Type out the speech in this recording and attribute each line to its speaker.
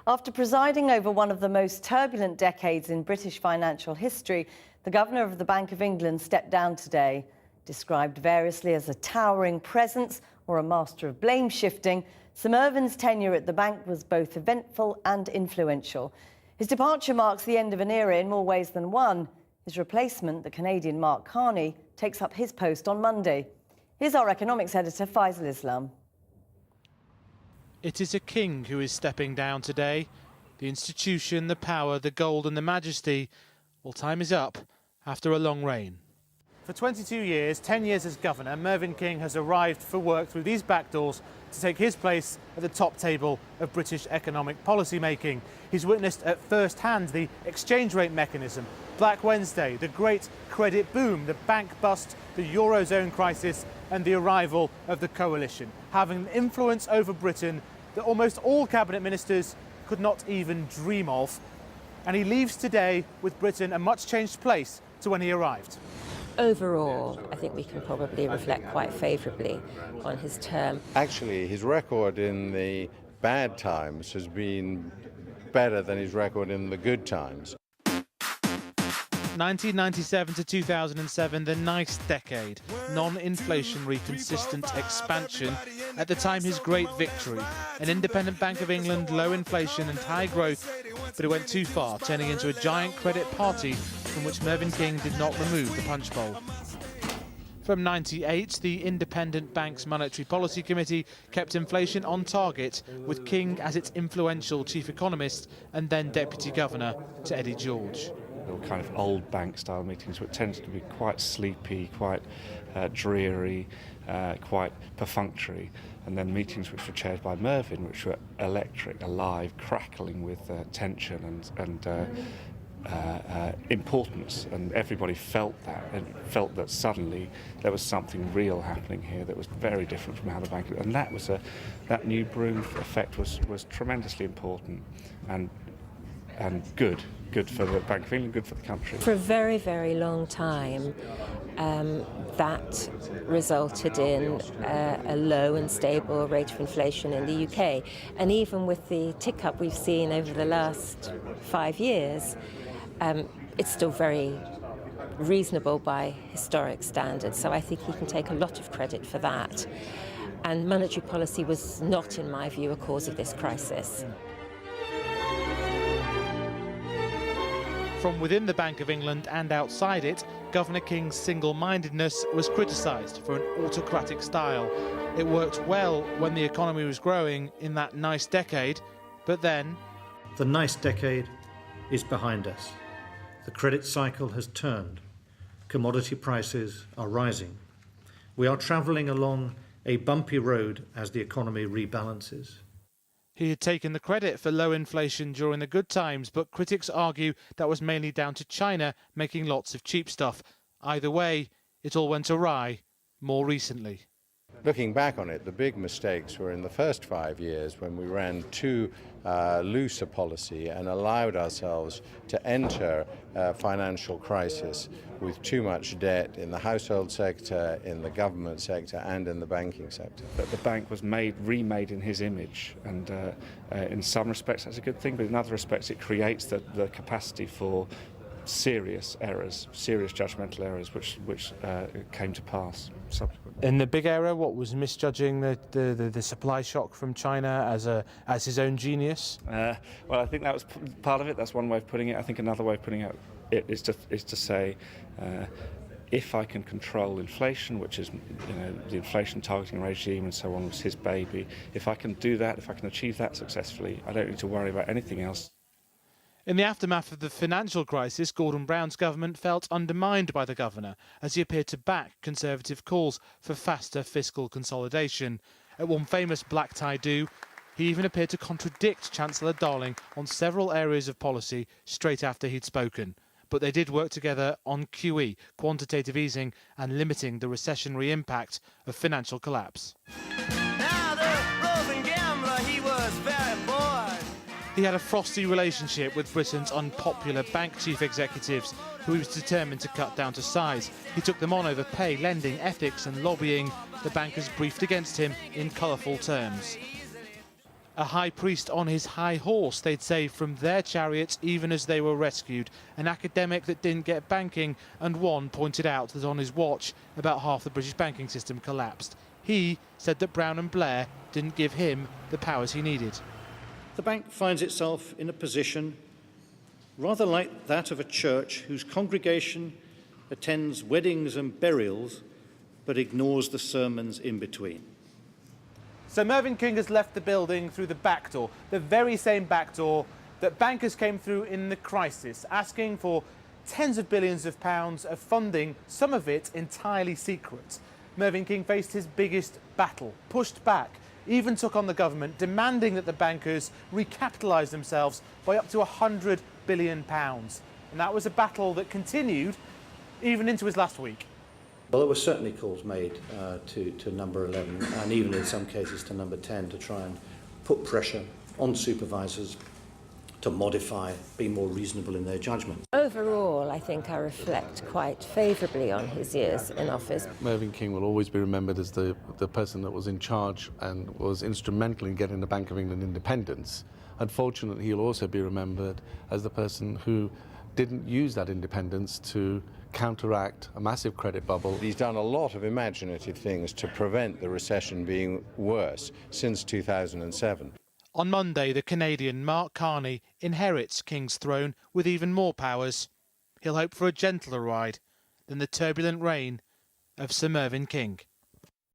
Speaker 1: After presiding over one of the most turbulent decades in British financial history, the Governor of the Bank of England stepped down today. Described variously as a towering presence or a master of blame shifting, Sir Mervyn's tenure at the bank was both eventful and influential. His departure marks the end of an era in more ways than one. His replacement, the Canadian Mark Carney, takes up his post on Monday. Here's our economics editor, Faisal Islam.
Speaker 2: It is a king who is stepping down today. The institution, the power, the gold and the majesty. Well, time is up after a long reign.
Speaker 3: For 22 years, 10 years as governor, Mervyn King has arrived for work through these back doors to take his place at the top table of British economic policy making. He's witnessed at first hand the exchange rate mechanism, Black Wednesday, the great credit boom, the bank bust, the Eurozone crisis and the arrival of the coalition, having an influence over Britain that almost all cabinet ministers could not even dream of. And he leaves today with Britain a much changed place to when he arrived.
Speaker 4: Overall, I think we can probably reflect quite favourably on his term.
Speaker 5: Actually, his record in the bad times has been better than his record in the good times.
Speaker 2: 1997 to 2007, the nice decade. Non-inflationary, consistent expansion. At the time, his great victory. An independent Bank of England, low inflation and high growth. But it went too far, turning into a giant credit party from which Mervyn King did not remove the punch bowl. From 98, the independent bank's Monetary Policy Committee kept inflation on target, with King as its influential chief economist and then deputy governor to Eddie George.
Speaker 6: They were kind of old bank-style meetings, which tended to be quite sleepy, quite dreary, quite perfunctory. And then meetings which were chaired by Mervyn, which were electric, alive, crackling with tension and importance. And everybody felt that, and felt that suddenly there was something real happening here that was very different from how the bank. And that was that new broom effect was tremendously important and good for the Bank of England, good for the country.
Speaker 4: For a very, very long time, that resulted in a low and stable rate of inflation in the UK. And even with the tick-up we've seen over the last 5 years, it's still very reasonable by historic standards. So I think he can take a lot of credit for that. And monetary policy was not, in my view, a cause of this crisis.
Speaker 2: From within the Bank of England and outside it, Governor King's single-mindedness was criticised for an autocratic style. It worked well when the economy was growing in that nice decade, but then...
Speaker 7: The nice decade is behind us. The credit cycle has turned. Commodity prices are rising. We are travelling along a bumpy road as the economy rebalances.
Speaker 2: He had taken the credit for low inflation during the good times, but critics argue that was mainly down to China making lots of cheap stuff. Either way, it all went awry more recently.
Speaker 5: Looking back on it, the big mistakes were in the first 5 years when we ran too loose a policy and allowed ourselves to enter a financial crisis with too much debt in the household sector, in the government sector and in the banking sector.
Speaker 6: But the bank was remade in his image, and in some respects that's a good thing, but in other respects it creates the capacity for serious errors, serious judgmental errors, which came to pass subsequently.
Speaker 2: In the big error, what was misjudging the supply shock from China as his own genius?
Speaker 6: Well, I think that was part of it. That's one way of putting it. I think another way of putting it is to say, if I can control inflation, which is the inflation targeting regime and so on was his baby. If I can do that, if I can achieve that successfully, I don't need to worry about anything else.
Speaker 2: In the aftermath of the financial crisis, Gordon Brown's government felt undermined by the governor as he appeared to back Conservative calls for faster fiscal consolidation. At one famous black tie do, he even appeared to contradict Chancellor Darling on several areas of policy straight after he'd spoken. But they did work together on QE, quantitative easing, and limiting the recessionary impact of financial collapse.
Speaker 8: Now the roving gambler, he was very bored.
Speaker 2: He had a frosty relationship with Britain's unpopular bank chief executives, who he was determined to cut down to size. He took them on over pay, lending, ethics and lobbying. The bankers briefed against him in colourful terms. A high priest on his high horse, they'd say, from their chariots even as they were rescued. An academic that didn't get banking, and one pointed out that on his watch about half the British banking system collapsed. He said that Brown and Blair didn't give him the powers he needed.
Speaker 7: The bank finds itself in a position rather like that of a church whose congregation attends weddings and burials but ignores the sermons in between.
Speaker 3: So Mervyn King has left the building through the back door, the very same back door that bankers came through in the crisis, asking for tens of billions of pounds of funding, some of it entirely secret. Mervyn King faced his biggest battle, pushed back, even took on the government, demanding that the bankers recapitalise themselves by up to £100 billion. And that was a battle that continued even into his last week.
Speaker 7: Well, there were certainly calls made to number 11 and even in some cases to number 10 to try and put pressure on supervisors to modify, be more reasonable in their judgment.
Speaker 4: Overall, I think I reflect quite favourably on his years in office.
Speaker 9: Mervyn King will always be remembered as the person that was in charge and was instrumental in getting the Bank of England independence. Unfortunately, he'll also be remembered as the person who didn't use that independence to counteract a massive credit bubble.
Speaker 5: He's done a lot of imaginative things to prevent the recession being worse since 2007.
Speaker 2: On Monday, the Canadian Mark Carney inherits King's throne with even more powers. He'll hope for a gentler ride than the turbulent reign of Sir Mervyn King.